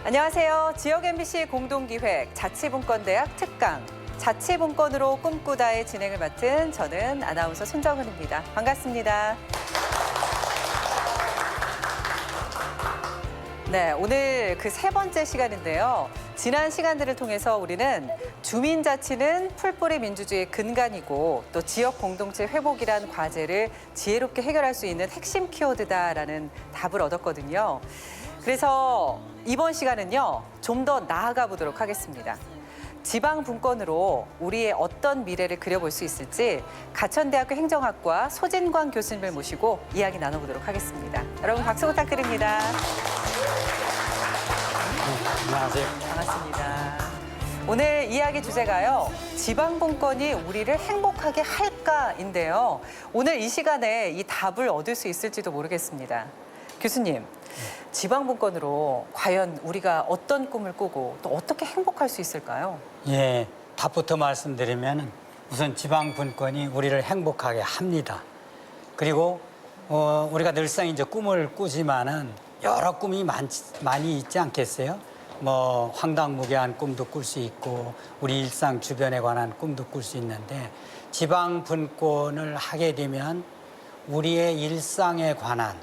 안녕하세요. 지역 MBC 공동기획 자치분권대학 특강 자치분권으로 꿈꾸다의 진행을 맡은 저는 아나운서 손정은입니다. 반갑습니다. 네, 오늘 그 세 번째 시간인데요. 지난 시간들을 통해서 우리는 주민자치는 풀뿌리 민주주의의 근간이고 또 지역 공동체 회복이란 과제를 지혜롭게 해결할 수 있는 핵심 키워드다라는 답을 얻었거든요. 그래서 이번 시간은요, 좀 더 나아가 보도록 하겠습니다. 지방 분권으로 우리의 어떤 미래를 그려볼 수 있을지 가천대학교 행정학과 소진광 교수님을 모시고 이야기 나눠보도록 하겠습니다. 여러분 박수 부탁드립니다. 안녕하세요. 반갑습니다. 오늘 이야기 주제가요, 지방 분권이 우리를 행복하게 할까인데요. 오늘 이 시간에 이 답을 얻을 수 있을지도 모르겠습니다. 교수님, 지방 분권으로 과연 우리가 어떤 꿈을 꾸고 또 어떻게 행복할 수 있을까요? 예, 답부터 말씀드리면 우선 지방 분권이 우리를 행복하게 합니다. 그리고 우리가 늘상 이제 꿈을 꾸지만은 여러 꿈이 많이 있지 않겠어요? 뭐 황당무계한 꿈도 꿀 수 있고 우리 일상 주변에 관한 꿈도 꿀 수 있는데 지방 분권을 하게 되면 우리의 일상에 관한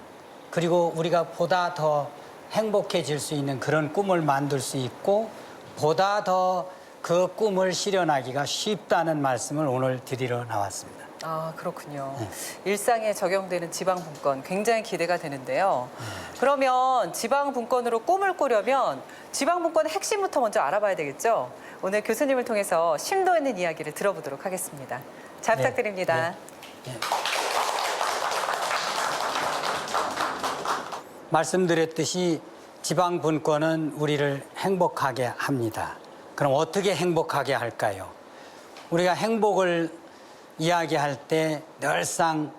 그리고 우리가 보다 더 행복해질 수 있는 그런 꿈을 만들 수 있고 보다 더 그 꿈을 실현하기가 쉽다는 말씀을 오늘 드리러 나왔습니다. 아, 그렇군요. 일상에 적용되는 지방 분권 굉장히 기대가 되는데요. 그러면 지방 분권으로 꿈을 꾸려면 지방 분권의 핵심부터 먼저 알아봐야 되겠죠? 오늘 교수님을 통해서 심도 있는 이야기를 들어보도록 하겠습니다. 잘 부탁드립니다. 네. 말씀드렸듯이 지방 분권은 우리를 행복하게 합니다. 그럼 어떻게 행복하게 할까요? 우리가 행복을 이야기할 때 늘상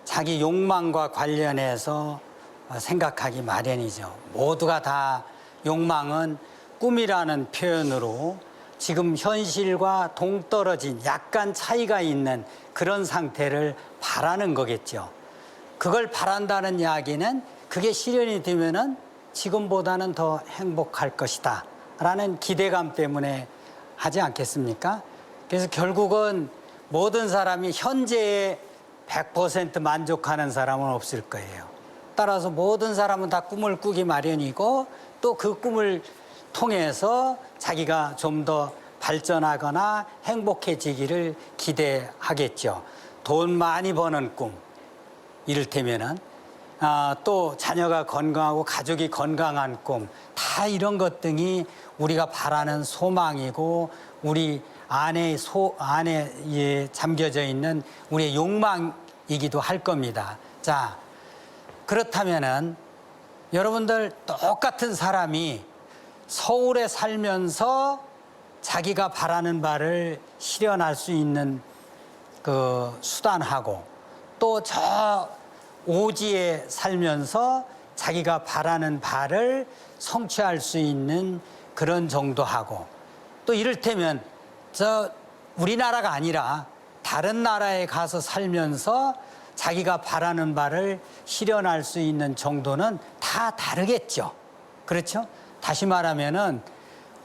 자기 욕망과 관련해서 생각하기 마련이죠. 모두가 다 욕망은 꿈이라는 표현으로 지금 현실과 동떨어진 약간 차이가 있는 그런 상태를 바라는 거겠죠. 그걸 바란다는 이야기는 그게 실현이 되면은 지금보다는 더 행복할 것이다 라는 기대감 때문에 하지 않겠습니까? 그래서 결국은 모든 사람이 현재에 100% 만족하는 사람은 없을 거예요. 따라서 모든 사람은 다 꿈을 꾸기 마련이고 또 그 꿈을 통해서 자기가 좀 더 발전하거나 행복해지기를 기대하겠죠. 돈 많이 버는 꿈, 이를테면은 또 자녀가 건강하고 가족이 건강한 꿈, 다 이런 것 등이 우리가 바라는 소망이고 우리 안에 잠겨져 있는 우리의 욕망이기도 할 겁니다. 자, 그렇다면은 여러분들 똑같은 사람이 서울에 살면서 자기가 바라는 바를 실현할 수 있는 그 수단하고 또 저 오지에 살면서 자기가 바라는 바를 성취할 수 있는 그런 정도하고 또 이를테면 저 우리나라가 아니라 다른 나라에 가서 살면서 자기가 바라는 바를 실현할 수 있는 정도는 다 다르겠죠. 그렇죠? 다시 말하면은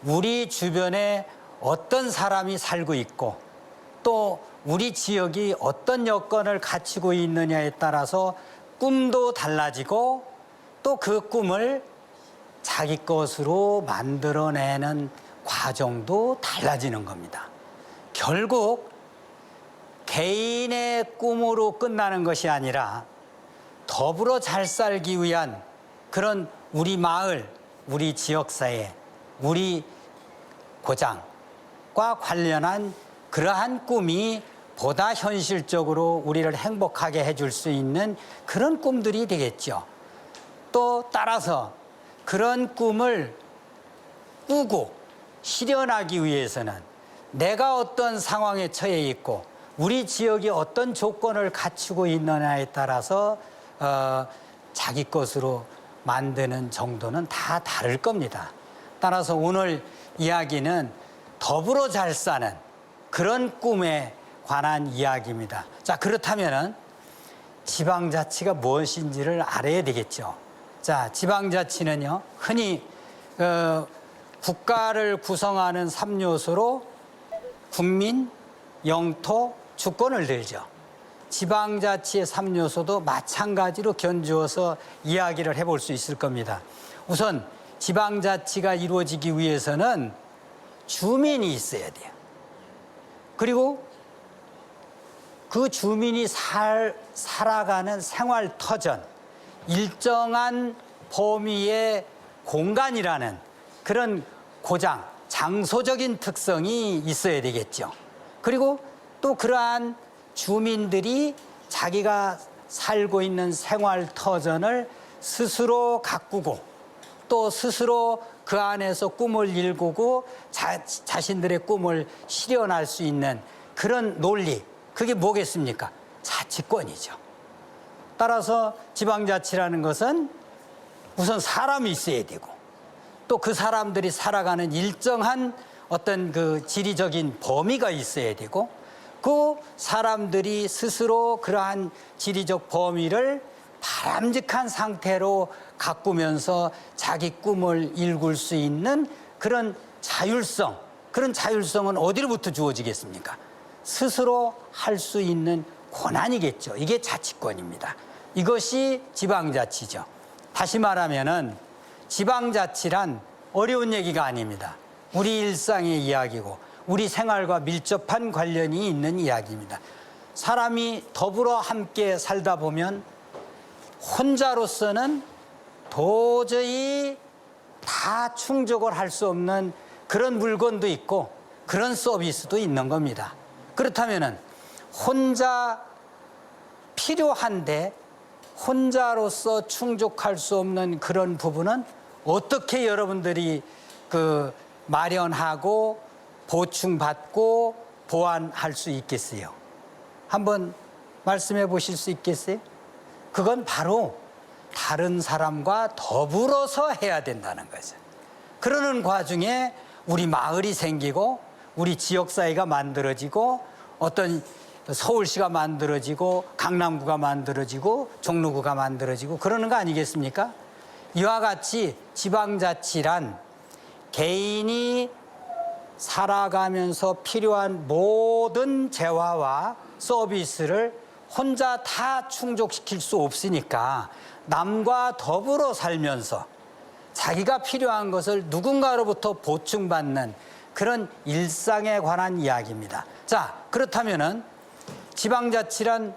우리 주변에 어떤 사람이 살고 있고 또 우리 지역이 어떤 여건을 갖추고 있느냐에 따라서 꿈도 달라지고 또 그 꿈을 자기 것으로 만들어내는 과정도 달라지는 겁니다. 결국 개인의 꿈으로 끝나는 것이 아니라 더불어 잘 살기 위한 그런 우리 마을, 우리 지역사회, 우리 고장과 관련한 그러한 꿈이 보다 현실적으로 우리를 행복하게 해줄 수 있는 그런 꿈들이 되겠죠. 또 따라서 그런 꿈을 꾸고 실현하기 위해서는 내가 어떤 상황에 처해 있고 우리 지역이 어떤 조건을 갖추고 있느냐에 따라서 자기 것으로 만드는 정도는 다 다를 겁니다. 따라서 오늘 이야기는 더불어 잘 사는 그런 꿈에 관한 이야기입니다. 자, 그렇다면은 지방자치가 무엇인지를 알아야 되겠죠. 자, 지방자치는요, 흔히 국가를 구성하는 3요소로 국민, 영토, 주권을 들죠. 지방자치의 3요소도 마찬가지로 견주어서 이야기를 해볼 수 있을 겁니다. 우선 지방자치가 이루어지기 위해서는 주민이 있어야 돼요. 그리고 그 주민이 살아가는 생활터전, 일정한 범위의 공간이라는 그런 고장, 장소적인 특성이 있어야 되겠죠. 그리고 또 그러한 주민들이 자기가 살고 있는 생활터전을 스스로 가꾸고 또 스스로 그 안에서 꿈을 일구고 자신들의 꿈을 실현할 수 있는 그런 논리, 그게 뭐겠습니까? 자치권이죠. 따라서 지방자치라는 것은 우선 사람이 있어야 되고 또 그 사람들이 살아가는 일정한 어떤 그 지리적인 범위가 있어야 되고 그 사람들이 스스로 그러한 지리적 범위를 바람직한 상태로 가꾸면서 자기 꿈을 일굴 수 있는 그런 자율성, 그런 자율성은 어디로부터 주어지겠습니까? 스스로 할 수 있는 권한이겠죠. 이게 자치권입니다. 이것이 지방자치죠. 다시 말하면은 지방자치란 어려운 얘기가 아닙니다. 우리 일상의 이야기고 우리 생활과 밀접한 관련이 있는 이야기입니다. 사람이 더불어 함께 살다 보면 혼자로서는 도저히 다 충족을 할 수 없는 그런 물건도 있고 그런 서비스도 있는 겁니다. 그렇다면은 혼자 필요한데 혼자로서 충족할 수 없는 그런 부분은 어떻게 여러분들이 마련하고 보충받고 보완할 수 있겠어요? 한번 말씀해 보실 수 있겠어요? 그건 바로 다른 사람과 더불어서 해야 된다는 거죠. 그러는 과정에 우리 마을이 생기고 우리 지역사회가 만들어지고 어떤 서울시가 만들어지고 강남구가 만들어지고 종로구가 만들어지고 그러는 거 아니겠습니까? 이와 같이 지방자치란 개인이 살아가면서 필요한 모든 재화와 서비스를 혼자 다 충족시킬 수 없으니까 남과 더불어 살면서 자기가 필요한 것을 누군가로부터 보충받는 그런 일상에 관한 이야기입니다. 자, 그렇다면은 지방자치란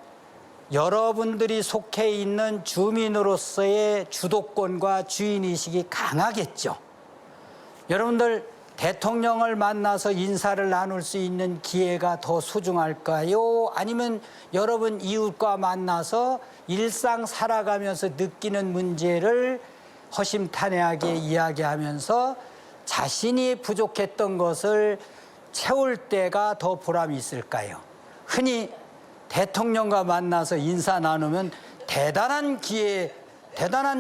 여러분들이 속해 있는 주민으로서의 주도권과 주인의식이 강하겠죠. 여러분들 대통령을 만나서 인사를 나눌 수 있는 기회가 더 소중할까요? 아니면 여러분 이웃과 만나서 일상 살아가면서 느끼는 문제를 허심탄회하게 이야기하면서 자신이 부족했던 것을 채울 때가 더 보람이 있을까요? 흔히 대통령과 만나서 인사 나누면 대단한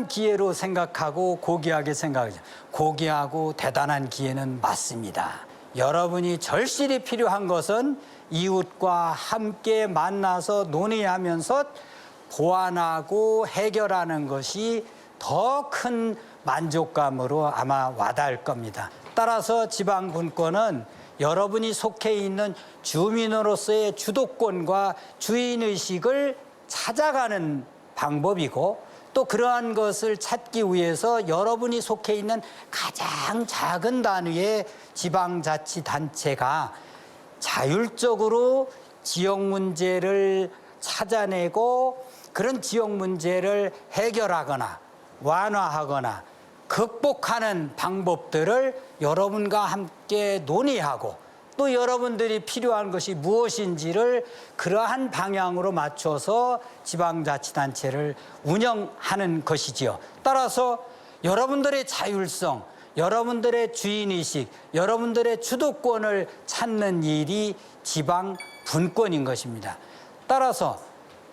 기회로 생각하고 고귀하게 생각하죠. 고귀하고 대단한 기회는 맞습니다. 여러분이 절실히 필요한 것은 이웃과 함께 만나서 논의하면서 보완하고 해결하는 것이 더 큰 만족감으로 아마 와닿을 겁니다. 따라서 지방분권은 여러분이 속해 있는 주민으로서의 주도권과 주인의식을 찾아가는 방법이고 또 그러한 것을 찾기 위해서 여러분이 속해 있는 가장 작은 단위의 지방자치단체가 자율적으로 지역 문제를 찾아내고 그런 지역 문제를 해결하거나 완화하거나 극복하는 방법들을 여러분과 함께 논의하고 또 여러분들이 필요한 것이 무엇인지를 그러한 방향으로 맞춰서 지방자치단체를 운영하는 것이지요. 따라서 여러분들의 자율성, 여러분들의 주인의식, 여러분들의 주도권을 찾는 일이 지방분권인 것입니다. 따라서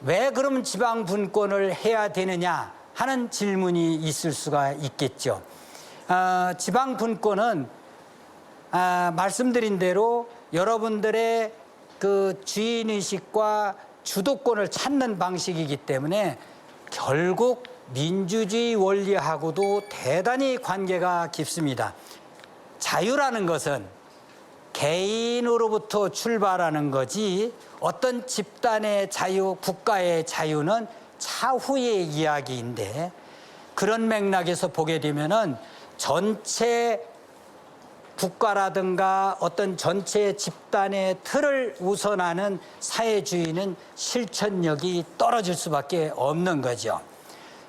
왜 그럼 지방분권을 해야 되느냐 하는 질문이 있을 수가 있겠죠. 지방분권은 말씀드린 대로 여러분들의 그 주인의식과 주도권을 찾는 방식이기 때문에 결국 민주주의 원리하고도 대단히 관계가 깊습니다. 자유라는 것은 개인으로부터 출발하는 거지 어떤 집단의 자유, 국가의 자유는 차후의 이야기인데 그런 맥락에서 보게 되면은 전체 국가라든가 어떤 전체 집단의 틀을 우선하는 사회주의는 실천력이 떨어질 수밖에 없는 거죠.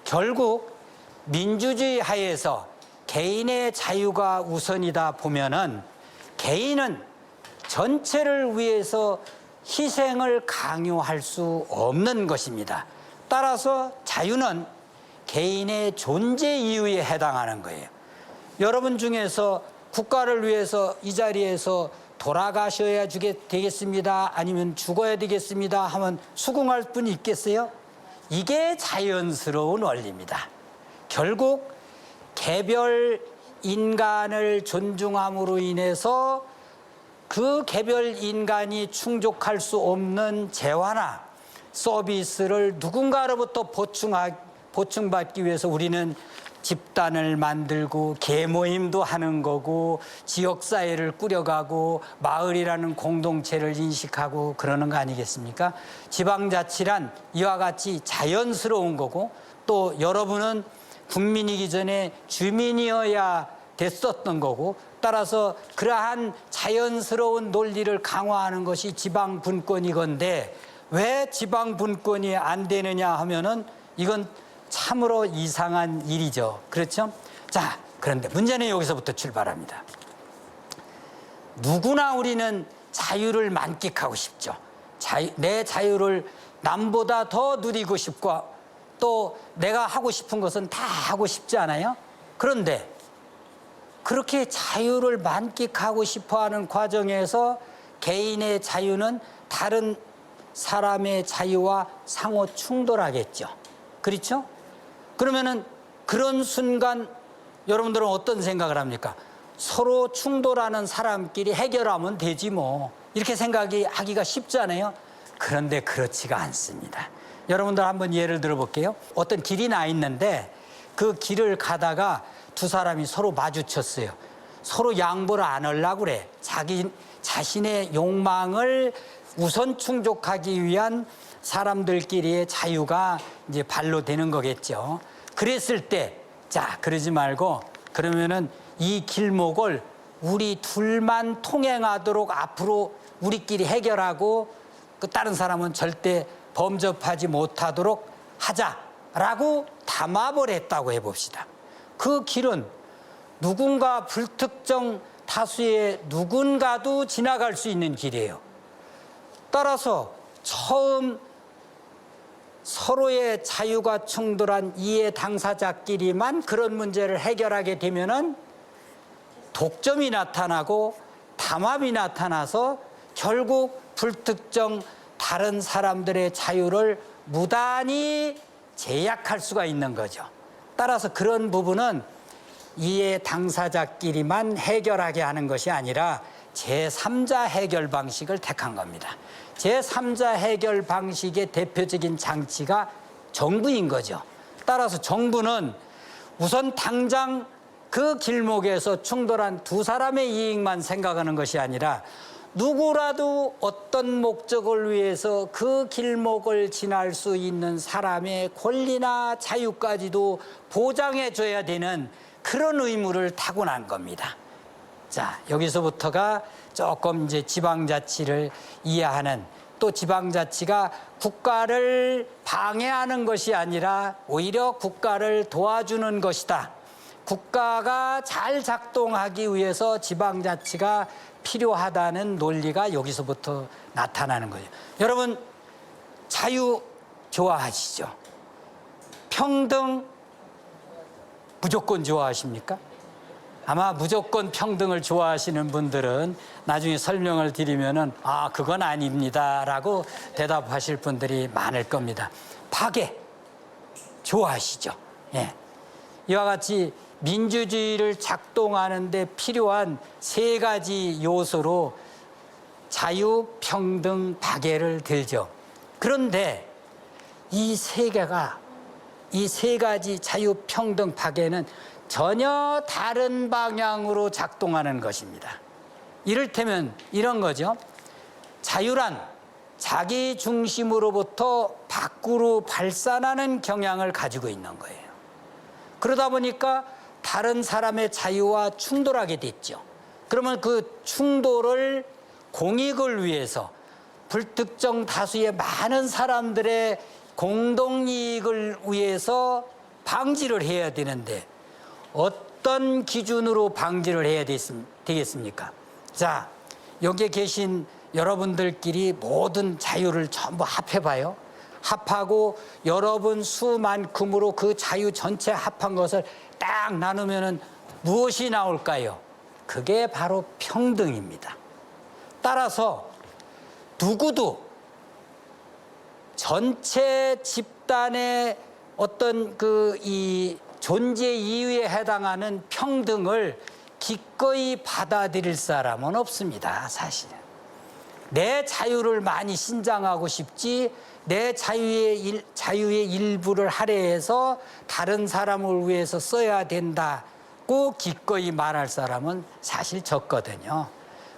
결국 민주주의 하에서 개인의 자유가 우선이다 보면은 개인은 전체를 위해서 희생을 강요할 수 없는 것입니다. 따라서 자유는 개인의 존재 이유에 해당하는 거예요. 여러분 중에서 국가를 위해서 이 자리에서 돌아가셔야 되겠습니다. 아니면 죽어야 되겠습니다. 하면 수긍할 분이 있겠어요? 이게 자연스러운 원리입니다. 결국 개별 인간을 존중함으로 인해서 그 개별 인간이 충족할 수 없는 재화나 서비스를 누군가로부터 보충받기 위해서 우리는 집단을 만들고 계모임도 하는 거고 지역사회를 꾸려가고 마을이라는 공동체를 인식하고 그러는 거 아니겠습니까? 지방자치란 이와 같이 자연스러운 거고 또 여러분은 국민이기 전에 주민이어야 됐었던 거고 따라서 그러한 자연스러운 논리를 강화하는 것이 지방분권이건데 왜 지방분권이 안 되느냐 하면은 이건 참으로 이상한 일이죠. 그렇죠? 자, 그런데 문제는 여기서부터 출발합니다. 누구나 우리는 자유를 만끽하고 싶죠. 내 자유를 남보다 더 누리고 싶고 또 내가 하고 싶은 것은 다 하고 싶지 않아요? 그런데 그렇게 자유를 만끽하고 싶어하는 과정에서 개인의 자유는 다른 사람의 자유와 상호 충돌하겠죠. 그렇죠? 그러면은 그런 순간 여러분들은 어떤 생각을 합니까? 서로 충돌하는 사람끼리 해결하면 되지 뭐. 이렇게 생각하기가 쉽잖아요. 그런데 그렇지가 않습니다. 여러분들 한번 예를 들어볼게요. 어떤 길이 나 있는데 그 길을 가다가 두 사람이 서로 마주쳤어요. 서로 양보를 안 하려고 그래. 자신의 욕망을 우선 충족하기 위한 사람들끼리의 자유가 이제 발로되는 거겠죠. 그랬을 때, 자, 그러지 말고 그러면은 이 길목을 우리 둘만 통행하도록 앞으로 우리끼리 해결하고 그 다른 사람은 절대 범접하지 못하도록 하자라고 담합을 했다고 해봅시다. 그 길은 누군가 불특정 다수의 누군가도 지나갈 수 있는 길이에요. 따라서 처음 서로의 자유가 충돌한 이해 당사자끼리만 그런 문제를 해결하게 되면은 독점이 나타나고 담합이 나타나서 결국 불특정 다른 사람들의 자유를 무단히 제약할 수가 있는 거죠. 따라서 그런 부분은 이해 당사자끼리만 해결하게 하는 것이 아니라 제3자 해결 방식을 택한 겁니다. 제3자 해결 방식의 대표적인 장치가 정부인 거죠. 따라서 정부는 우선 당장 그 길목에서 충돌한 두 사람의 이익만 생각하는 것이 아니라 누구라도 어떤 목적을 위해서 그 길목을 지날 수 있는 사람의 권리나 자유까지도 보장해 줘야 되는 그런 의무를 타고난 겁니다. 자, 여기서부터가 조금 이제 지방자치를 이해하는, 또 지방자치가 국가를 방해하는 것이 아니라 오히려 국가를 도와주는 것이다. 국가가 잘 작동하기 위해서 지방자치가 필요하다는 논리가 여기서부터 나타나는 거죠. 여러분, 자유 좋아하시죠? 평등 무조건 좋아하십니까? 아마 무조건 평등을 좋아하시는 분들은 나중에 설명을 드리면은 아, 그건 아닙니다 라고 대답하실 분들이 많을 겁니다. 파괴 좋아하시죠? 예. 이와 같이 민주주의를 작동하는 데 필요한 세 가지 요소로 자유, 평등, 파괴를 들죠. 그런데 이 세 개가 이 세 가지 자유평등 파괴는 전혀 다른 방향으로 작동하는 것입니다. 이를테면 이런 거죠. 자유란 자기 중심으로부터 밖으로 발산하는 경향을 가지고 있는 거예요. 그러다 보니까 다른 사람의 자유와 충돌하게 됐죠. 그러면 그 충돌을 공익을 위해서 불특정 다수의 많은 사람들의 공동이익을 위해서 방지를 해야 되는데 어떤 기준으로 방지를 해야 되겠습니까? 자, 여기에 계신 여러분들끼리 모든 자유를 전부 합해봐요. 합하고 여러분 수만큼으로 그 자유 전체 합한 것을 딱 나누면은 무엇이 나올까요? 그게 바로 평등입니다. 따라서 누구도 전체 집단의 어떤 이 존재 이유에 해당하는 평등을 기꺼이 받아들일 사람은 없습니다, 사실은. 내 자유를 많이 신장하고 싶지 내 자유의 일부를 할애해서 다른 사람을 위해서 써야 된다고 기꺼이 말할 사람은 사실 적거든요.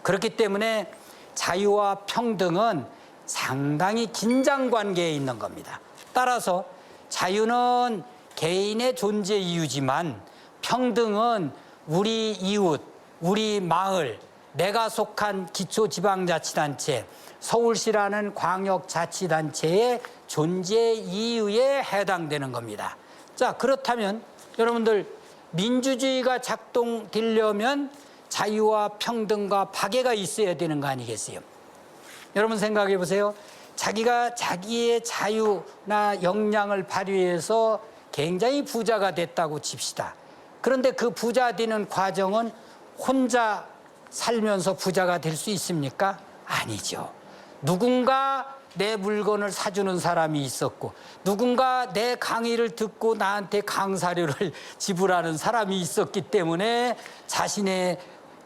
그렇기 때문에 자유와 평등은 상당히 긴장관계에 있는 겁니다. 따라서 자유는 개인의 존재 이유지만 평등은 우리 이웃, 우리 마을, 내가 속한 기초지방자치단체, 서울시라는 광역자치단체의 존재 이유에 해당되는 겁니다. 자, 그렇다면 여러분들 민주주의가 작동되려면 자유와 평등과 박애가 있어야 되는 거 아니겠어요? 여러분 생각해 보세요. 자기가 자기의 자유나 역량을 발휘해서 굉장히 부자가 됐다고 칩시다. 그런데 그 부자 되는 과정은 혼자 살면서 부자가 될 수 있습니까? 아니죠. 누군가 내 물건을 사주는 사람이 있었고 누군가 내 강의를 듣고 나한테 강사료를 지불하는 사람이 있었기 때문에 자신의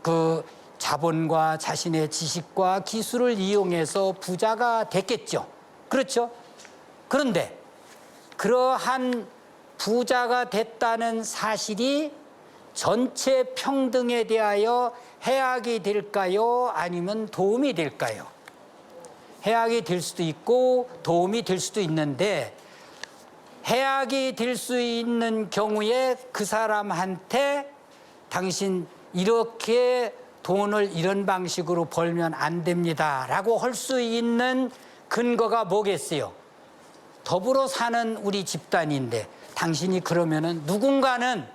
그 자본과 자신의 지식과 기술을 이용해서 부자가 됐겠죠. 그렇죠? 그런데 그러한 부자가 됐다는 사실이 전체 평등에 대하여 해악이 될까요? 아니면 도움이 될까요? 해악이 될 수도 있고 도움이 될 수도 있는데 해악이 될 수 있는 경우에 그 사람한테 당신 이렇게 돈을 이런 방식으로 벌면 안 됩니다 라고 할 수 있는 근거가 뭐겠어요? 더불어 사는 우리 집단인데 당신이 그러면은 누군가는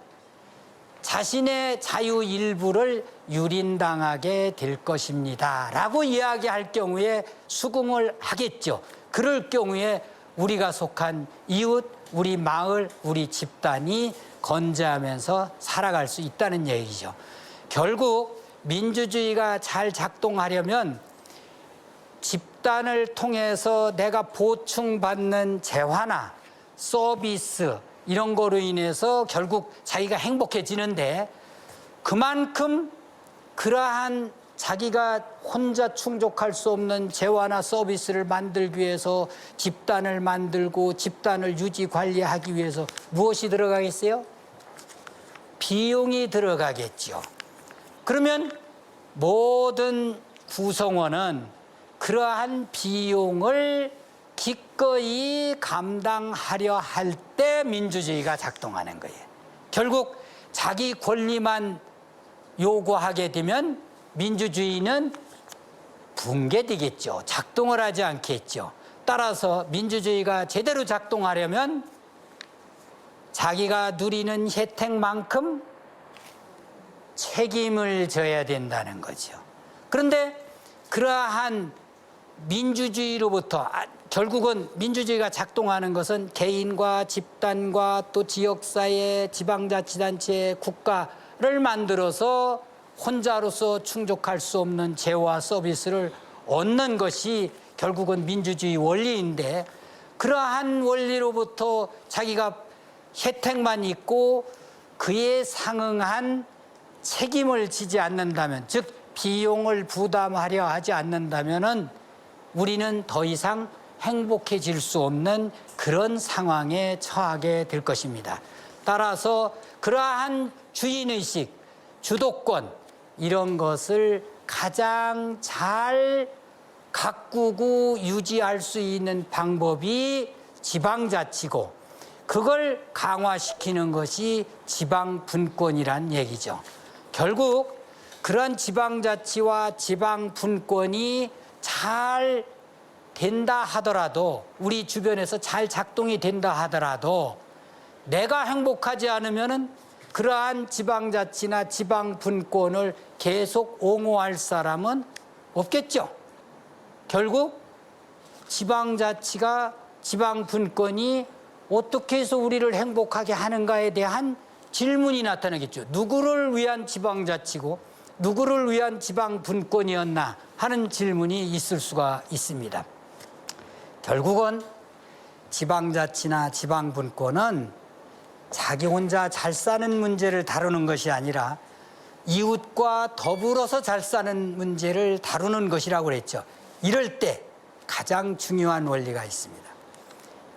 자신의 자유 일부를 유린당하게 될 것입니다 라고 이야기할 경우에 수긍을 하겠죠. 그럴 경우에 우리가 속한 이웃, 우리 마을, 우리 집단이 건재하면서 살아갈 수 있다는 얘기죠. 결국 민주주의가 잘 작동하려면 집단을 통해서 내가 보충받는 재화나 서비스 이런 거로 인해서 결국 자기가 행복해지는데 그만큼 그러한 자기가 혼자 충족할 수 없는 재화나 서비스를 만들기 위해서 집단을 만들고 집단을 유지 관리하기 위해서 무엇이 들어가겠어요? 비용이 들어가겠죠. 그러면 모든 구성원은 그러한 비용을 기꺼이 감당하려 할 때 민주주의가 작동하는 거예요. 결국 자기 권리만 요구하게 되면 민주주의는 붕괴되겠죠. 작동을 하지 않겠죠. 따라서 민주주의가 제대로 작동하려면 자기가 누리는 혜택만큼 책임을 져야 된다는 거죠. 그런데 그러한 민주주의로부터 결국은 민주주의가 작동하는 것은 개인과 집단과 또 지역사회, 지방자치단체, 국가를 만들어서 혼자로서 충족할 수 없는 재화 서비스를 얻는 것이 결국은 민주주의 원리인데 그러한 원리로부터 자기가 혜택만 있고 그에 상응한 책임을 지지 않는다면, 즉 비용을 부담하려 하지 않는다면은 우리는 더 이상 행복해질 수 없는 그런 상황에 처하게 될 것입니다. 따라서 그러한 주인의식, 주도권 이런 것을 가장 잘 가꾸고 유지할 수 있는 방법이 지방자치고 그걸 강화시키는 것이 지방분권이란 얘기죠. 결국 그런 지방자치와 지방분권이 잘 된다 하더라도 우리 주변에서 잘 작동이 된다 하더라도 내가 행복하지 않으면은 그러한 지방자치나 지방분권을 계속 옹호할 사람은 없겠죠. 결국 지방자치가 지방분권이 어떻게 해서 우리를 행복하게 하는가에 대한 질문이 나타나겠죠. 누구를 위한 지방자치고 누구를 위한 지방분권이었나 하는 질문이 있을 수가 있습니다. 결국은 지방자치나 지방분권은 자기 혼자 잘 사는 문제를 다루는 것이 아니라 이웃과 더불어서 잘 사는 문제를 다루는 것이라고 그랬죠. 이럴 때 가장 중요한 원리가 있습니다.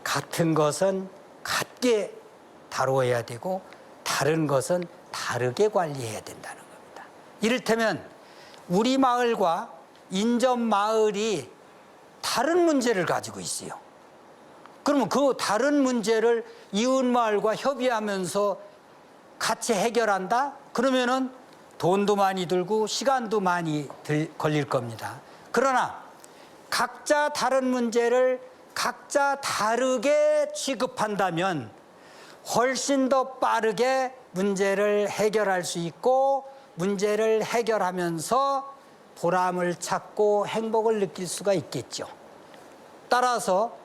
같은 것은 같게 다루어야 되고 다른 것은 다르게 관리해야 된다는 겁니다. 이를테면 우리 마을과 인접 마을이 다른 문제를 가지고 있어요. 그러면 그 다른 문제를 이웃 마을과 협의하면서 같이 해결한다? 그러면은 돈도 많이 들고 시간도 많이 걸릴 겁니다. 그러나 각자 다른 문제를 각자 다르게 취급한다면 훨씬 더 빠르게 문제를 해결할 수 있고 문제를 해결하면서 보람을 찾고 행복을 느낄 수가 있겠죠. 따라서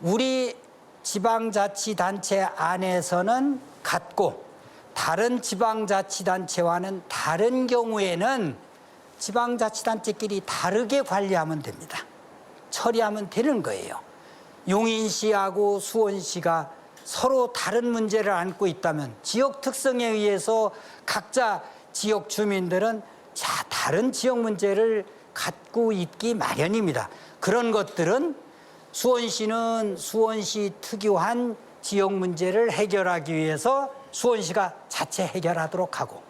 우리 지방자치단체 안에서는 같고 다른 지방자치단체와는 다른 경우에는 지방자치단체끼리 다르게 관리하면 됩니다. 처리하면 되는 거예요. 용인시하고 수원시가 서로 다른 문제를 안고 있다면 지역 특성에 의해서 각자 지역 주민들은 다른 지역 문제를 갖고 있기 마련입니다. 그런 것들은 수원시는 수원시 특유한 지역 문제를 해결하기 위해서 수원시가 자체 해결하도록 하고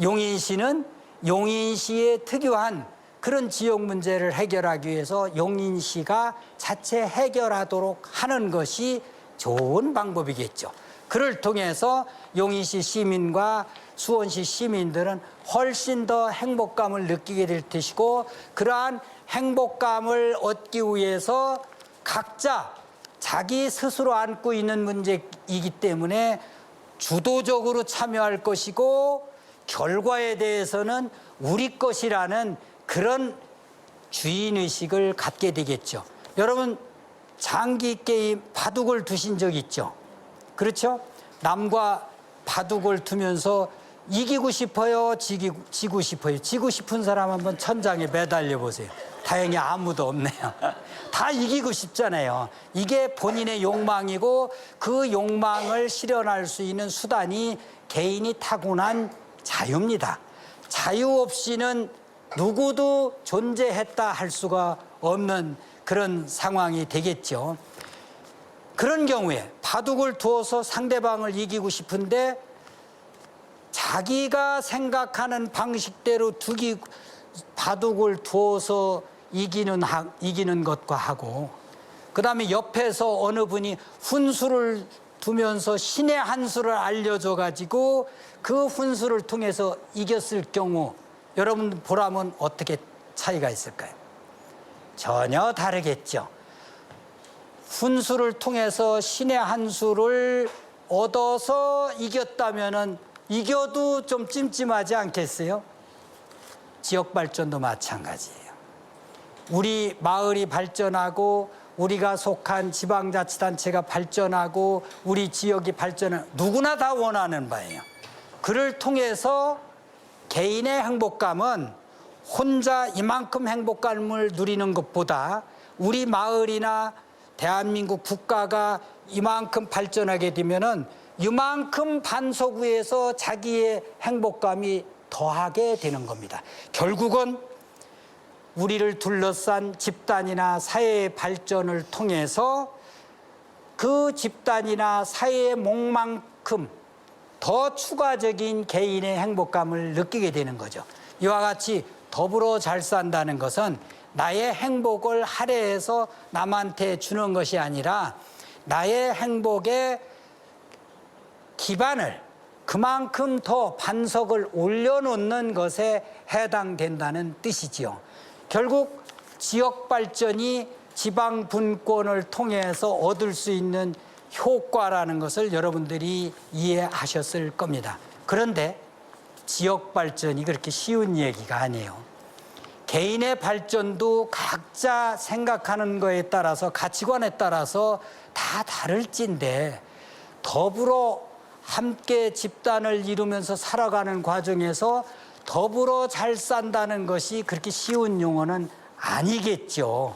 용인시는 용인시의 특유한 그런 지역 문제를 해결하기 위해서 용인시가 자체 해결하도록 하는 것이 좋은 방법이겠죠. 그를 통해서 용인시 시민과 수원시 시민들은 훨씬 더 행복감을 느끼게 될 것이고 그러한 행복감을 얻기 위해서 각자 자기 스스로 안고 있는 문제이기 때문에 주도적으로 참여할 것이고 결과에 대해서는 우리 것이라는 그런 주인의식을 갖게 되겠죠. 여러분 장기 게임 바둑을 두신 적 있죠? 그렇죠? 남과 바둑을 두면서 이기고 싶어요? 지고 싶어요? 지고 싶은 사람 한번 천장에 매달려 보세요. 다행히 아무도 없네요. 다 이기고 싶잖아요. 이게 본인의 욕망이고 그 욕망을 실현할 수 있는 수단이 개인이 타고난 자유입니다. 자유 없이는 누구도 존재했다 할 수가 없는 그런 상황이 되겠죠. 그런 경우에 바둑을 두어서 상대방을 이기고 싶은데 자기가 생각하는 방식대로 바둑을 두어서 이기는 것과 하고 그다음에 옆에서 어느 분이 훈수를 두면서 신의 한 수를 알려줘 가지고 그 훈수를 통해서 이겼을 경우 여러분 보라면 어떻게 차이가 있을까요? 전혀 다르겠죠. 훈수를 통해서 신의 한 수를 얻어서 이겼다면은 이겨도 좀 찜찜하지 않겠어요? 지역 발전도 마찬가지예요. 우리 마을이 발전하고 우리가 속한 지방자치단체가 발전하고 우리 지역이 발전하는 누구나 다 원하는 바예요. 그를 통해서 개인의 행복감은 혼자 이만큼 행복감을 누리는 것보다 우리 마을이나 대한민국 국가가 이만큼 발전하게 되면은 이만큼 반석위에서 자기의 행복감이 더하게 되는 겁니다. 결국은 우리를 둘러싼 집단이나 사회의 발전을 통해서 그 집단이나 사회의 몫만큼 더 추가적인 개인의 행복감을 느끼게 되는 거죠. 이와 같이 더불어 잘 산다는 것은 나의 행복을 할애해서 남한테 주는 것이 아니라 나의 행복의 기반을 그만큼 더 반석을 올려놓는 것에 해당된다는 뜻이지요. 결국 지역 발전이 지방 분권을 통해서 얻을 수 있는 효과라는 것을 여러분들이 이해하셨을 겁니다. 그런데 지역 발전이 그렇게 쉬운 얘기가 아니에요. 개인의 발전도 각자 생각하는 거에 따라서 가치관에 따라서 다 다를진데 더불어 함께 집단을 이루면서 살아가는 과정에서 더불어 잘 산다는 것이 그렇게 쉬운 용어는 아니겠죠.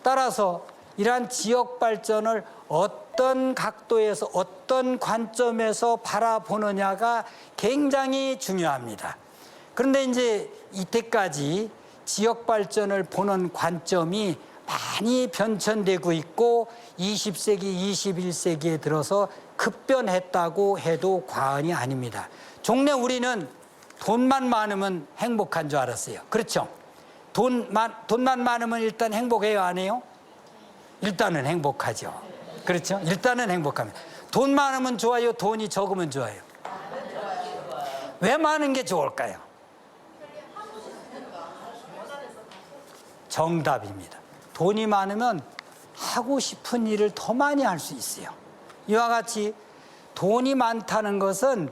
따라서 이러한 지역 발전을 어떤 각도에서 어떤 관점에서 바라보느냐가 굉장히 중요합니다. 그런데 이제 이때까지 지역 발전을 보는 관점이 많이 변천되고 있고 20세기, 21세기에 들어서 급변했다고 해도 과언이 아닙니다. 종래 우리는 돈만 많으면 행복한 줄 알았어요. 그렇죠? 돈만 많으면 일단 행복해요, 안 해요? 일단은 행복하죠. 그렇죠? 일단은 행복합니다. 돈 많으면 좋아요, 돈이 적으면 좋아요? 왜 많은 게 좋을까요? 정답입니다. 돈이 많으면 하고 싶은 일을 더 많이 할 수 있어요. 이와 같이 돈이 많다는 것은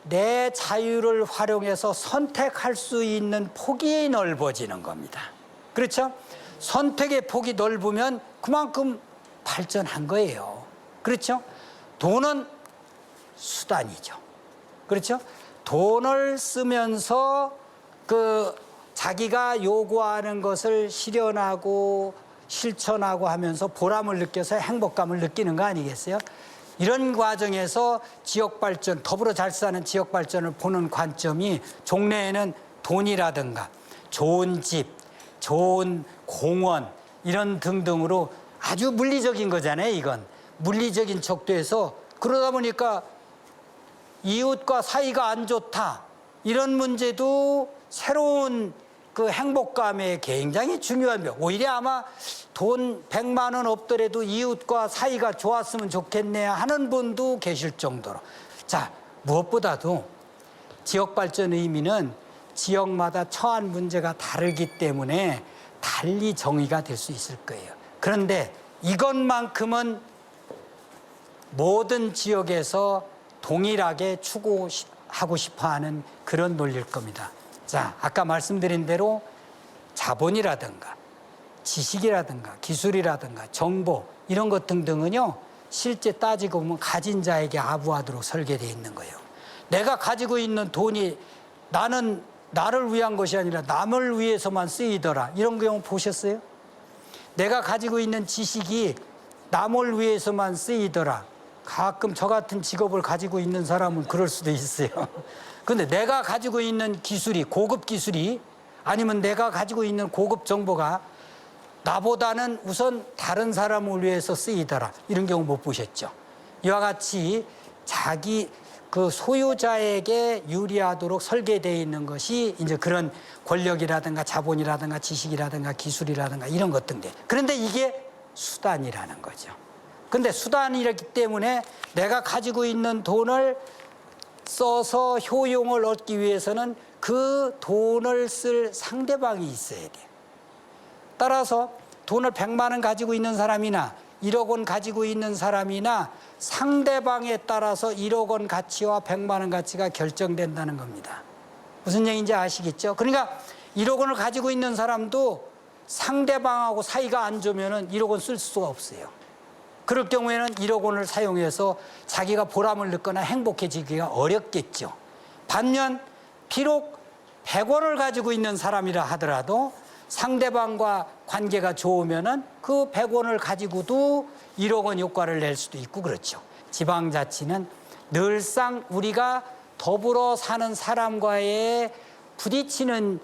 내 자유를 활용해서 선택할 수 있는 폭이 넓어지는 겁니다. 그렇죠? 선택의 폭이 넓으면 그만큼 발전한 거예요. 그렇죠? 돈은 수단이죠. 그렇죠? 돈을 쓰면서 자기가 요구하는 것을 실현하고 실천하고 하면서 보람을 느껴서 행복감을 느끼는 거 아니겠어요? 이런 과정에서 지역 발전, 더불어 잘 사는 지역 발전을 보는 관점이 종래에는 돈이라든가 좋은 집, 좋은 공원 이런 등등으로 아주 물리적인 거잖아요. 이건 물리적인 척도에서 그러다 보니까 이웃과 사이가 안 좋다 이런 문제도 새로운 그 행복감에 굉장히 중요한 면, 오히려 아마 돈 100만 원 없더라도 이웃과 사이가 좋았으면 좋겠네 하는 분도 계실 정도로. 자, 무엇보다도 지역 발전 의미는 지역마다 처한 문제가 다르기 때문에 달리 정의가 될 수 있을 거예요. 그런데 이것만큼은 모든 지역에서 동일하게 추구하고 싶어하는 그런 논리일 겁니다. 자, 아까 말씀드린 대로 자본이라든가 지식이라든가 기술이라든가 정보 이런 것 등등은요 실제 따지고 보면 가진 자에게 아부하도록 설계되어 있는 거예요. 내가 가지고 있는 돈이 나를 위한 것이 아니라 남을 위해서만 쓰이더라 이런 경우 보셨어요? 내가 가지고 있는 지식이 남을 위해서만 쓰이더라. 가끔 저 같은 직업을 가지고 있는 사람은 그럴 수도 있어요. 그런데 내가 가지고 있는 기술이 고급 기술이 아니면 내가 가지고 있는 고급 정보가 나보다는 우선 다른 사람을 위해서 쓰이더라 이런 경우 못 보셨죠? 이와 같이 자기 그 소유자에게 유리하도록 설계되어 있는 것이 이제 그런 권력이라든가 자본이라든가 지식이라든가 기술이라든가 이런 것들인데 그런데 이게 수단이라는 거죠. 근데 수단이기 때문에 내가 가지고 있는 돈을 써서 효용을 얻기 위해서는 그 돈을 쓸 상대방이 있어야 돼요. 따라서 돈을 100만 원 가지고 있는 사람이나 1억 원 가지고 있는 사람이나 상대방에 따라서 1억 원 가치와 100만 원 가치가 결정된다는 겁니다. 무슨 얘기인지 아시겠죠? 그러니까 1억 원을 가지고 있는 사람도 상대방하고 사이가 안 좋으면 1억 원 쓸 수가 없어요. 그럴 경우에는 1억 원을 사용해서 자기가 보람을 느끼거나 행복해지기가 어렵겠죠. 반면 비록 100원을 가지고 있는 사람이라 하더라도 상대방과 관계가 좋으면은 그 100원을 가지고도 1억 원 효과를 낼 수도 있고 그렇죠. 지방자치는 늘상 우리가 더불어 사는 사람과의 부딪히는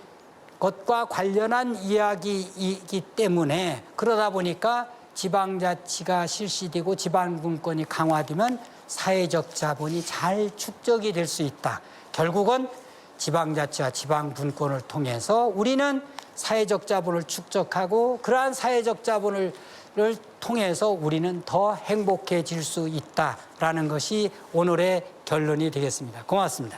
것과 관련한 이야기이기 때문에 그러다 보니까 지방자치가 실시되고 지방분권이 강화되면 사회적 자본이 잘 축적이 될 수 있다. 결국은 지방자치와 지방분권을 통해서 우리는 사회적 자본을 축적하고 그러한 사회적 자본을 통해서 우리는 더 행복해질 수 있다라는 것이 오늘의 결론이 되겠습니다. 고맙습니다.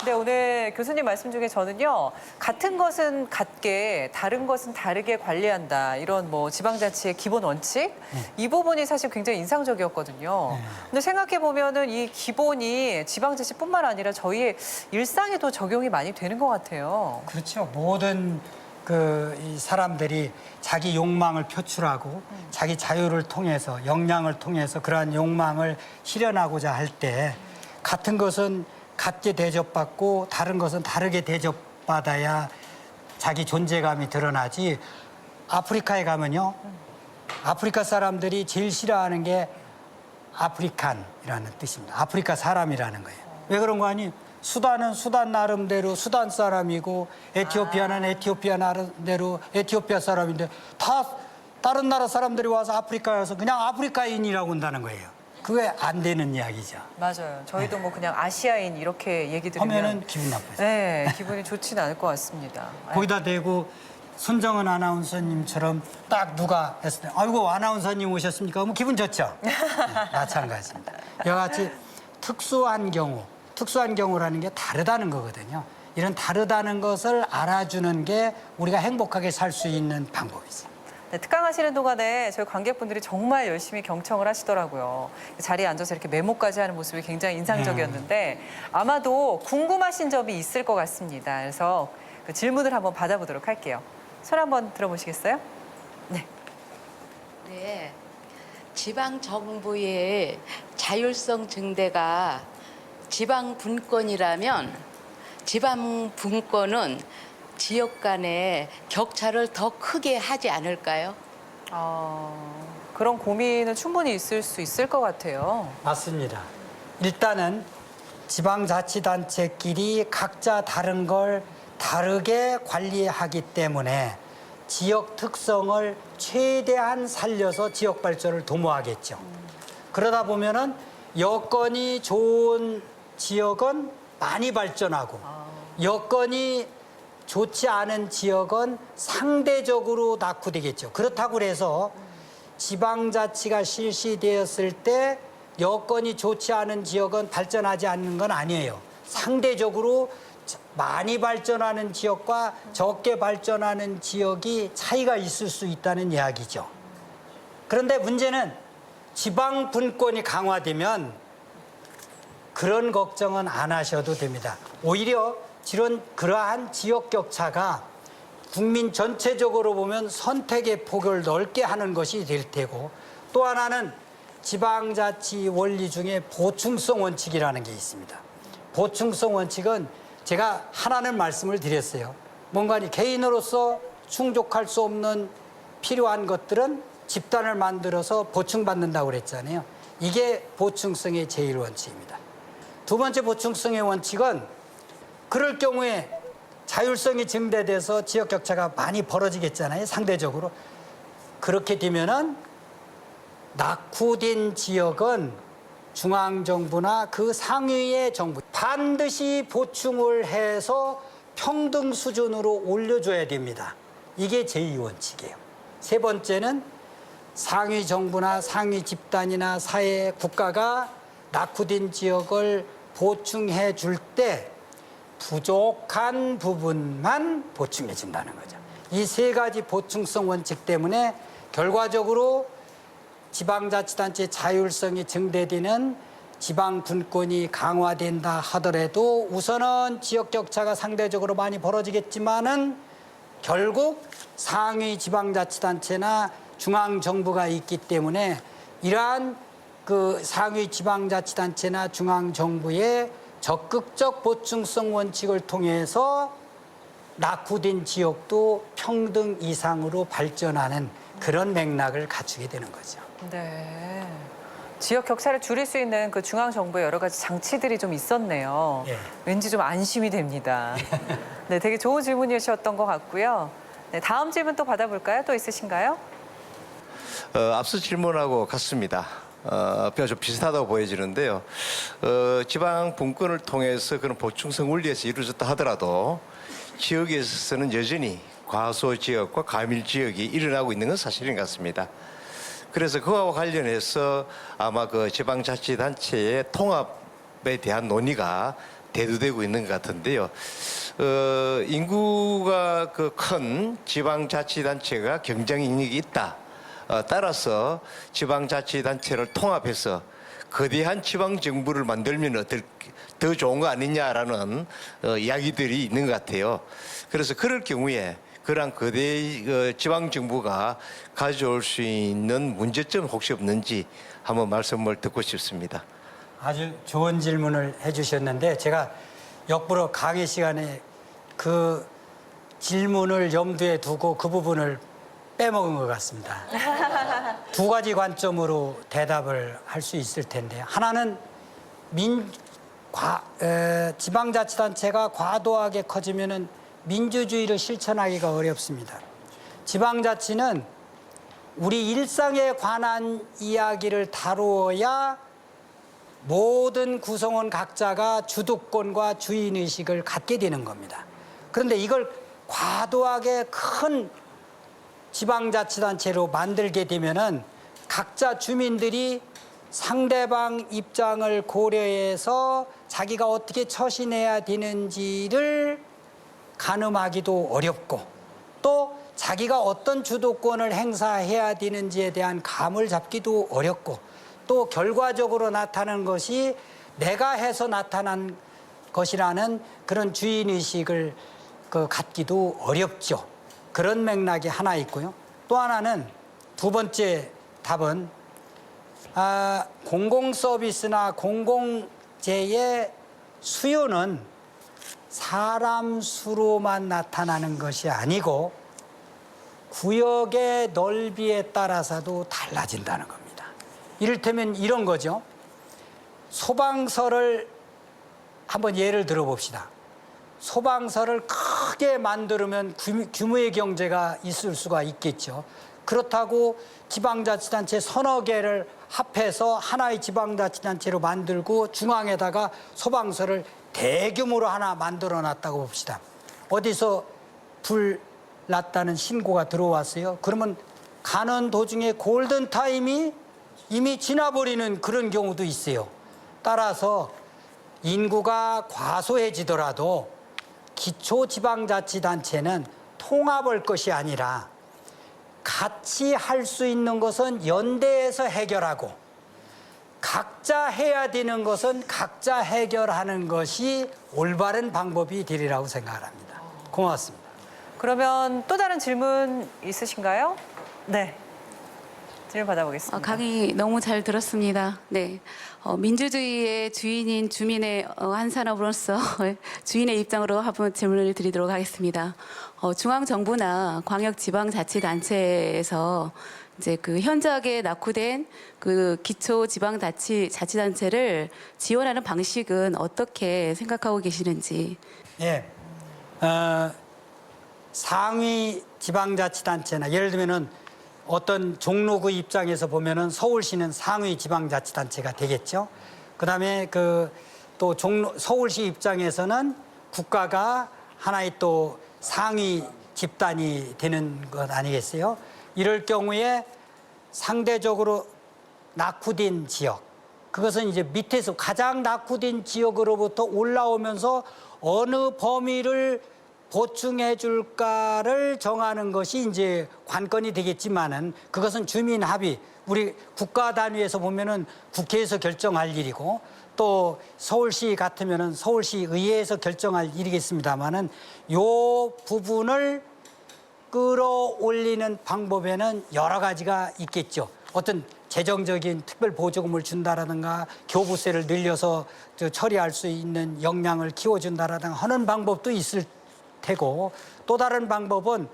네, 오늘 교수님 말씀 중에 저는요, 같은 것은 같게, 다른 것은 다르게 관리한다. 이런 뭐 지방자치의 기본 원칙? 이 부분이 사실 굉장히 인상적이었거든요. 근데 생각해보면은 이 기본이 지방자치뿐만 아니라 저희의 일상에도 적용이 많이 되는 것 같아요. 그렇죠. 모든 이 사람들이 자기 욕망을 표출하고 자기 자유를 통해서 역량을 통해서 그러한 욕망을 실현하고자 할 때 같은 것은 같게 대접받고 다른 것은 다르게 대접받아야 자기 존재감이 드러나지. 아프리카에 가면요, 아프리카 사람들이 제일 싫어하는 게 아프리칸이라는 뜻입니다. 아프리카 사람이라는 거예요. 왜 그런 거 아니? 수단은 수단 나름대로 수단 사람이고 에티오피아는 에티오피아 나름대로 에티오피아 사람인데 다 다른 나라 사람들이 와서 아프리카에 와서 그냥 아프리카인이라고 한다는 거예요. 그게 안 되는 이야기죠. 맞아요. 저희도 뭐 그냥 아시아인 이렇게 얘기 들으면 하면은 기분 나쁘죠. 네, 기분이 좋지는 않을 것 같습니다. 거기다 대고 손정은 아나운서님처럼 딱 누가 했을 때 아이고 아나운서님 오셨습니까? 그러면 기분 좋죠. 네, 마찬가지입니다. 이같이 특수한 경우라는 게 다르다는 거거든요. 이런 다르다는 것을 알아주는 게 우리가 행복하게 살 수 있는 방법이죠. 네, 특강하시는 동안에 저희 관객분들이 정말 열심히 경청을 하시더라고요. 자리에 앉아서 이렇게 메모까지 하는 모습이 굉장히 인상적이었는데 아마도 궁금하신 점이 있을 것 같습니다. 그래서 그 질문을 한번 받아보도록 할게요. 손 한번 들어보시겠어요? 네. 네, 지방 정부의 자율성 증대가 지방 분권이라면 지방 분권은 지역 간의 격차를 더 크게 하지 않을까요? 그런 고민은 충분히 있을 수 있을 것 같아요. 맞습니다. 일단은 지방자치단체끼리 각자 다른 걸 다르게 관리하기 때문에 지역 특성을 최대한 살려서 지역 발전을 도모하겠죠. 그러다 보면은 여건이 좋은 지역은 많이 발전하고 여건이 좋지 않은 지역은 상대적으로 낙후되겠죠. 그렇다고 해서 지방자치가 실시되었을 때 여건이 좋지 않은 지역은 발전하지 않는 건 아니에요. 상대적으로 많이 발전하는 지역과 적게 발전하는 지역이 차이가 있을 수 있다는 이야기죠. 그런데 문제는 지방 분권이 강화되면 그런 걱정은 안 하셔도 됩니다. 오히려 그러한 지역 격차가 국민 전체적으로 보면 선택의 폭을 넓게 하는 것이 될 테고, 또 하나는 지방자치 원리 중에 보충성 원칙이라는 게 있습니다. 보충성 원칙은 제가 하나는 말씀을 드렸어요. 뭔가 개인으로서 충족할 수 없는 필요한 것들은 집단을 만들어서 보충받는다고 그랬잖아요. 이게 보충성의 제1원칙입니다. 두 번째 보충성의 원칙은 그럴 경우에 자율성이 증대돼서 지역 격차가 많이 벌어지겠잖아요. 상대적으로. 그렇게 되면은 낙후된 지역은 중앙정부나 그 상위의 정부 반드시 보충을 해서 평등 수준으로 올려줘야 됩니다. 이게 제2원칙이에요. 세 번째는 상위 정부나 상위 집단이나 사회 국가가 낙후된 지역을 보충해 줄 때 부족한 부분만 보충해 준다는 거죠. 이 세 가지 보충성 원칙 때문에 결과적으로 지방자치단체 자율성이 증대되는 지방분권이 강화된다 하더라도 우선은 지역 격차가 상대적으로 많이 벌어지겠지만은 결국 상위 지방자치단체나 중앙정부가 있기 때문에 이러한 그 상위 지방자치단체나 중앙정부의 적극적 보충성 원칙을 통해서 낙후된 지역도 평등 이상으로 발전하는 그런 맥락을 갖추게 되는 거죠. 네. 지역 격차를 줄일 수 있는 그 중앙 정부의 여러 가지 장치들이 좀 있었네요. 예. 왠지 좀 안심이 됩니다. 네, 되게 좋은 질문이셨던 것 같고요. 네, 다음 질문 또 받아볼까요? 또 있으신가요? 앞서 질문하고 같습니다. 좀 비슷하다고 보여지는데요. 지방 분권을 통해서 그런 보충성 원리에서 이루어졌다 하더라도 지역에 있어서는 여전히 과소 지역과 과밀 지역이 일어나고 있는 건 사실인 것 같습니다. 그래서 그와 관련해서 아마 그 지방자치단체의 통합에 대한 논의가 대두되고 있는 것 같은데요. 인구가 그 큰 지방자치단체가 경쟁력이 있다. 따라서 지방자치단체를 통합해서 거대한 지방정부를 만들면 더 좋은 거 아니냐라는 이야기들이 있는 것 같아요. 그래서 그럴 경우에 그러한 거대 지방정부가 가져올 수 있는 문제점 혹시 없는지 한번 말씀을 듣고 싶습니다. 아주 좋은 질문을 해주셨는데 제가 역부로 강의 시간에 그 질문을 염두에 두고 그 부분을 빼먹은 것 같습니다. 두 가지 관점으로 대답을 할 수 있을 텐데요. 하나는 지방자치단체가 과도하게 커지면은 민주주의를 실천하기가 어렵습니다. 지방자치는 우리 일상에 관한 이야기를 다루어야 모든 구성원 각자가 주도권과 주인의식을 갖게 되는 겁니다. 그런데 이걸 과도하게 큰 지방자치단체로 만들게 되면은 각자 주민들이 상대방 입장을 고려해서 자기가 어떻게 처신해야 되는지를 가늠하기도 어렵고 또 자기가 어떤 주도권을 행사해야 되는지에 대한 감을 잡기도 어렵고 또 결과적으로 나타나는 것이 내가 해서 나타난 것이라는 그런 주인의식을 갖기도 어렵죠. 그런 맥락이 하나 있고요. 또 하나는 두 번째 답은 공공서비스나 공공재의 수요는 사람 수로만 나타나는 것이 아니고 구역의 넓이에 따라서도 달라진다는 겁니다. 이를테면 이런 거죠. 소방서를 한번 예를 들어봅시다. 소방서를 크게 만들면 규모의 경제가 있을 수가 있겠죠. 그렇다고 지방자치단체 서너 개를 합해서 하나의 지방자치단체로 만들고 중앙에다가 소방서를 대규모로 하나 만들어 놨다고 봅시다. 어디서 불 났다는 신고가 들어왔어요. 그러면 가는 도중에 골든타임이 이미 지나버리는 그런 경우도 있어요. 따라서 인구가 과소해지더라도 기초지방자치단체는 통합할 것이 아니라 같이 할 수 있는 것은 연대해서 해결하고 각자 해야 되는 것은 각자 해결하는 것이 올바른 방법이 되리라고 생각을 합니다. 고맙습니다. 그러면 또 다른 질문 있으신가요? 네. 질문 받아보겠습니다. 강의 너무 잘 들었습니다. 네, 민주주의의 주인인 주민의 한 사람으로서 주인의 입장으로 한번 질문을 드리도록 하겠습니다. 중앙정부나 광역지방자치단체에서 이제 그 현저하게 낙후된 그 기초지방자치단체를 지원하는 방식은 어떻게 생각하고 계시는지? 예, 상위 지방자치단체나 예를 들면은 어떤 종로구 입장에서 보면은 서울시는 상위 지방자치단체가 되겠죠. 그다음에 또 서울시 입장에서는 국가가 하나의 또 상위 집단이 되는 것 아니겠어요? 이럴 경우에 상대적으로 낙후된 지역, 그것은 이제 밑에서 가장 낙후된 지역으로부터 올라오면서 어느 범위를 보충해 줄까를 정하는 것이 이제 관건이 되겠지만은 그것은 주민 합의, 우리 국가 단위에서 보면은 국회에서 결정할 일이고 또 서울시 같으면은 서울시 의회에서 결정할 일이겠습니다만은 요 부분을 끌어올리는 방법에는 여러 가지가 있겠죠. 어떤 재정적인 특별 보조금을 준다라든가 교부세를 늘려서 처리할 수 있는 역량을 키워준다라든가 하는 방법도 있을 테고 또 다른 방법은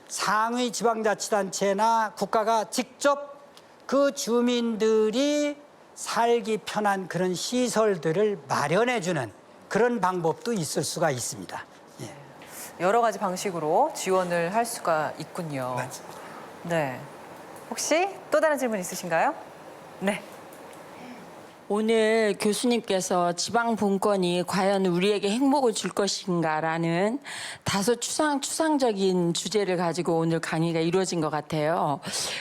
상위 지방자치단체나 국가가 직접 그 주민들이 살기 편한 그런 시설들을 마련해주는 그런 방법도 있을 수가 있습니다. 예. 여러 가지 방식으로 지원을 할 수가 있군요. 네. 혹시 또 다른 질문 있으신가요? 네. 오늘 교수님께서 지방분권이 과연 우리에게 행복을 줄 것인가라는 다소 추상적인 주제를 가지고 오늘 강의가 이루어진 것 같아요.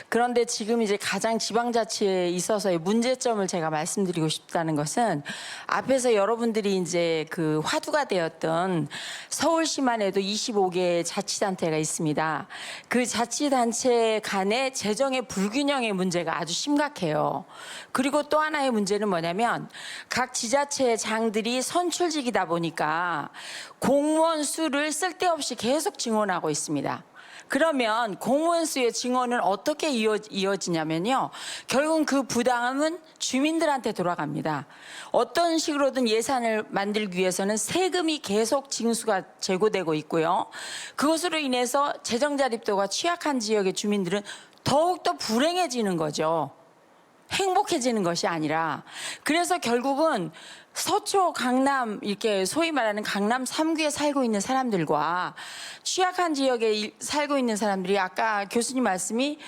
그런데 지금 이제 가장 지방자치에 있어서의 문제점을 제가 말씀드리고 싶다는 것은 앞에서 여러분들이 이제 그 화두가 되었던 서울시만 해도 25개의 자치단체가 있습니다. 그 자치단체 간의 재정의 불균형의 문제가 아주 심각해요. 그리고 또 하나의 문제는 뭐냐면 각 지자체의 장들이 선출직이다 보니까 공무원 수를 쓸데없이 계속 증원하고 있습니다. 그러면 공무원 수의 증원은 어떻게 이어지냐면요. 결국은 그 부담은 주민들한테 돌아갑니다. 어떤 식으로든 예산을 만들기 위해서는 세금이 계속 징수가 제고되고 있고요. 그것으로 인해서 재정 자립도가 취약한 지역의 주민들은 더욱더 불행해지는 거죠. 행복해지는 것이 아니라. 그래서 결국은 서초, 강남 이렇게 소위 말하는 강남 3구에 살고 있는 사람들과 취약한 지역에 살고 있는 사람들이 아까 교수님 말씀이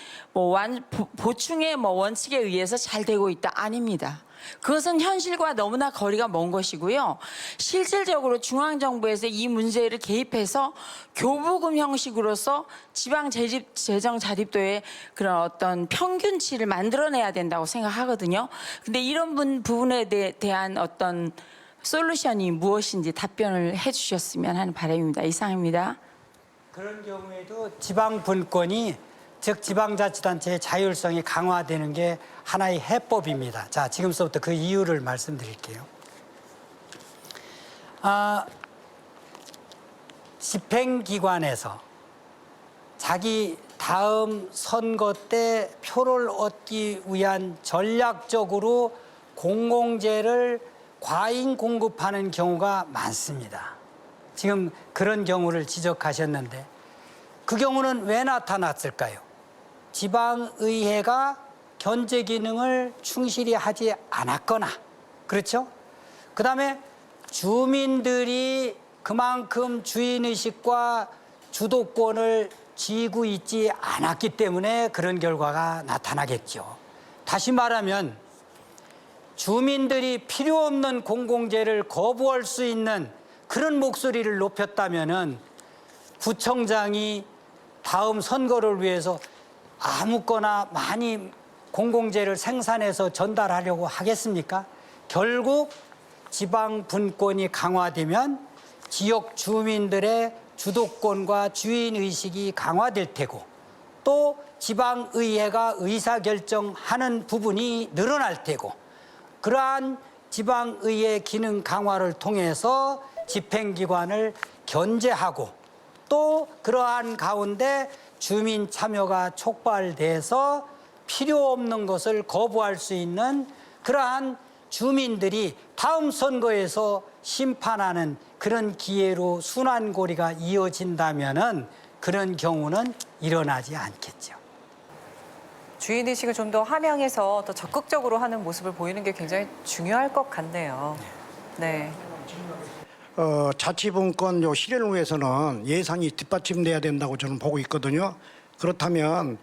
보충의 원칙에 의해서 잘 되고 있다. 아닙니다. 그것은 현실과 너무나 거리가 먼 것이고요. 실질적으로 중앙정부에서 이 문제를 개입해서 교부금 형식으로서 지방 재정 자립도의 그런 어떤 평균치를 만들어내야 된다고 생각하거든요. 근데 이런 부분에 대한 어떤 솔루션이 무엇인지 답변을 해주셨으면 하는 바람입니다. 이상입니다. 그런 경우에도 지방 분권이 즉 지방자치단체의 자율성이 강화되는 게 하나의 해법입니다. 자, 지금부터 그 이유를 말씀드릴게요. 집행기관에서 자기 다음 선거 때 표를 얻기 위한 전략적으로 공공재를 과잉 공급하는 경우가 많습니다. 지금 그런 경우를 지적하셨는데 그 경우는 왜 나타났을까요? 지방의회가 견제 기능을 충실히 하지 않았거나, 그렇죠? 그 다음에 주민들이 그만큼 주인의식과 주도권을 쥐고 있지 않았기 때문에 그런 결과가 나타나겠죠. 다시 말하면 주민들이 필요 없는 공공재를 거부할 수 있는 그런 목소리를 높였다면은 구청장이 다음 선거를 위해서 아무거나 많이 공공재를 생산해서 전달하려고 하겠습니까? 결국 지방 분권이 강화되면 지역 주민들의 주도권과 주인의식이 강화될 테고 또 지방의회가 의사결정하는 부분이 늘어날 테고 그러한 지방의회 기능 강화를 통해서 집행기관을 견제하고 또 그러한 가운데 주민 참여가 촉발돼서 필요 없는 것을 거부할 수 있는 그러한 주민들이 다음 선거에서 심판하는 그런 기회로 순환고리가 이어진다면은 그런 경우는 일어나지 않겠죠. 주인의식을 좀 더 함양해서 더 적극적으로 하는 모습을 보이는 게 굉장히 중요할 것 같네요. 네. 자치분권 요 실현을 위해서는 예산이 뒷받침돼야 된다고 저는 보고 있거든요. 그렇다면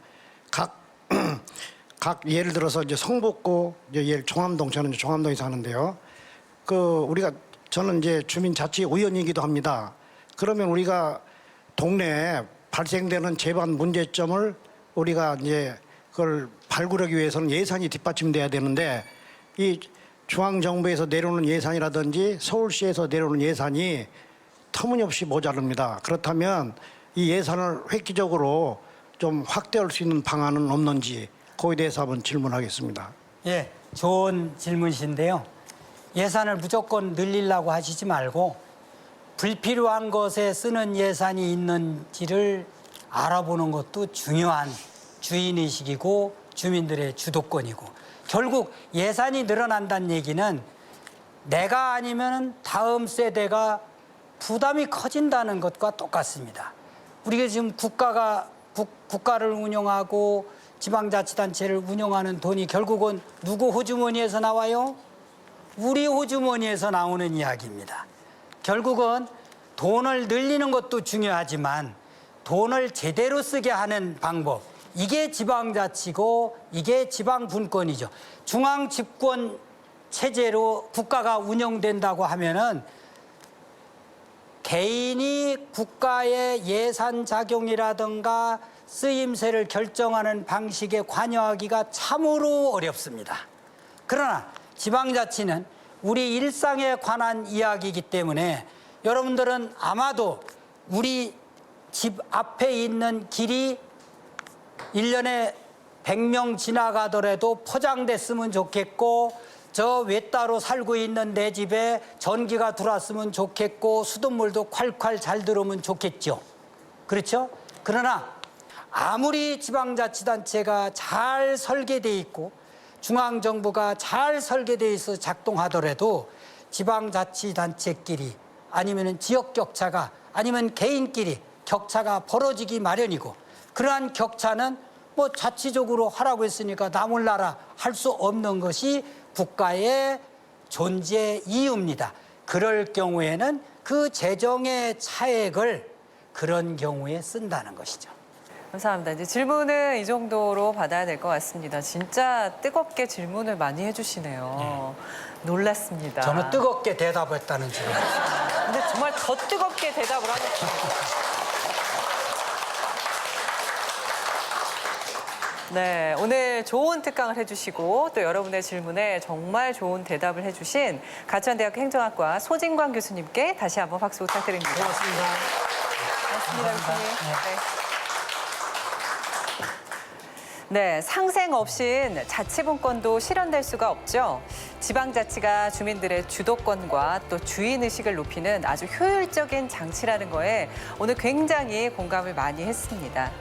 각 예를 들어서 이제 성북구, 이제 종암동, 저는 이제 종암동에 사는데요. 저는 이제 주민자치위원이기도 합니다. 그러면 우리가 동네에 발생되는 재반 문제점을 우리가 이제 그걸 발굴하기 위해서는 예산이 뒷받침돼야 되는데 이 중앙정부에서 내려오는 예산이라든지 서울시에서 내려오는 예산이 터무니없이 모자릅니다. 그렇다면 이 예산을 획기적으로 좀 확대할 수 있는 방안은 없는지 그거에 대해서 한번 질문하겠습니다. 예, 좋은 질문이신데요. 예산을 무조건 늘리려고 하시지 말고 불필요한 것에 쓰는 예산이 있는지를 알아보는 것도 중요한 주인의식이고 주민들의 주도권이고 결국 예산이 늘어난다는 얘기는 내가 아니면 다음 세대가 부담이 커진다는 것과 똑같습니다. 우리가 지금 국가를 운영하고 지방자치단체를 운영하는 돈이 결국은 누구 호주머니에서 나와요? 우리 호주머니에서 나오는 이야기입니다. 결국은 돈을 늘리는 것도 중요하지만 돈을 제대로 쓰게 하는 방법, 이게 지방자치고 이게 지방분권이죠. 중앙집권 체제로 국가가 운영된다고 하면은 개인이 국가의 예산 작용이라든가 쓰임새를 결정하는 방식에 관여하기가 참으로 어렵습니다. 그러나 지방자치는 우리 일상에 관한 이야기이기 때문에 여러분들은 아마도 우리 집 앞에 있는 길이 1년에 100명 지나가더라도 포장됐으면 좋겠고, 저 외따로 살고 있는 내 집에 전기가 들어왔으면 좋겠고, 수돗물도 콸콸 잘 들어오면 좋겠죠. 그렇죠? 그러나 아무리 지방자치단체가 잘 설계돼 있고 중앙정부가 잘 설계돼 있어 작동하더라도 지방자치단체끼리 아니면 지역 격차가 아니면 개인끼리 격차가 벌어지기 마련이고, 그러한 격차는 뭐 자치적으로 하라고 했으니까 나몰라라 할 수 없는 것이 국가의 존재 이유입니다. 그럴 경우에는 그 재정의 차액을 그런 경우에 쓴다는 것이죠. 감사합니다. 이제 질문은 이 정도로 받아야 될 것 같습니다. 진짜 뜨겁게 질문을 많이 해주시네요. 놀랐습니다. 저는 뜨겁게 대답했다는 줄 알았어요. 근데 정말 더 뜨겁게 대답을 하셨습니다. 네, 오늘 좋은 특강을 해주시고 또 여러분의 질문에 정말 좋은 대답을 해주신 가천대학교 행정학과 소진광 교수님께 다시 한번 박수 부탁드립니다. 고맙습니다. 고맙습니다, 교수님. 네, 상생 없인 자치분권도 실현될 수가 없죠. 지방자치가 주민들의 주도권과 또 주인의식을 높이는 아주 효율적인 장치라는 거에 오늘 굉장히 공감을 많이 했습니다.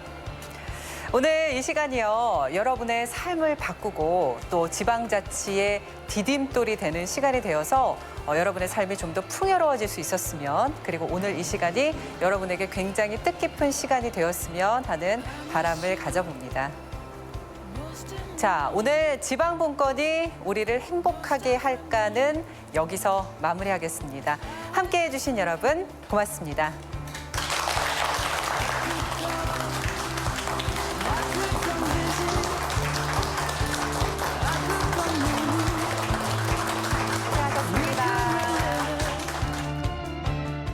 오늘 이 시간이요, 여러분의 삶을 바꾸고 또 지방자치의 디딤돌이 되는 시간이 되어서 여러분의 삶이 좀 더 풍요로워질 수 있었으면, 그리고 오늘 이 시간이 여러분에게 굉장히 뜻깊은 시간이 되었으면 하는 바람을 가져봅니다. 자, 오늘 지방분권이 우리를 행복하게 할까는 여기서 마무리하겠습니다. 함께해 주신 여러분 고맙습니다.